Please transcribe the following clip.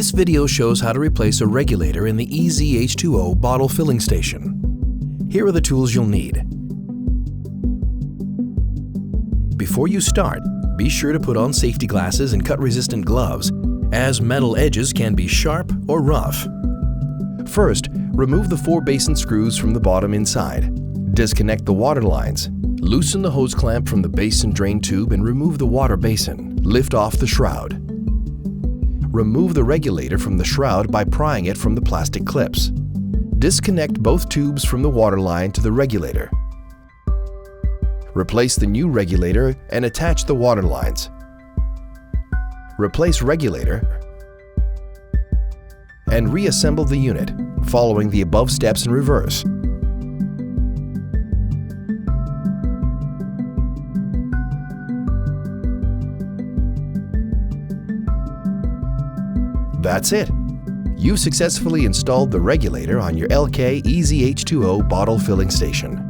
This video shows how to replace a regulator in the ezH2O bottle filling station. Here are the tools you'll need. Before you start, be sure to put on safety glasses and cut-resistant gloves, as metal edges can be sharp or rough. First, remove the 4 basin screws from the bottom inside. Disconnect the water lines. Loosen the hose clamp from the basin drain tube and remove the water basin. Lift off the shroud. Remove the regulator from the shroud by prying it from the plastic clips. Disconnect both tubes from the water line to the regulator. Replace the new regulator and attach the water lines. Replace regulator and reassemble the unit, following the above steps in reverse. That's it! You've successfully installed the regulator on your Elkay ezH2O bottle filling station.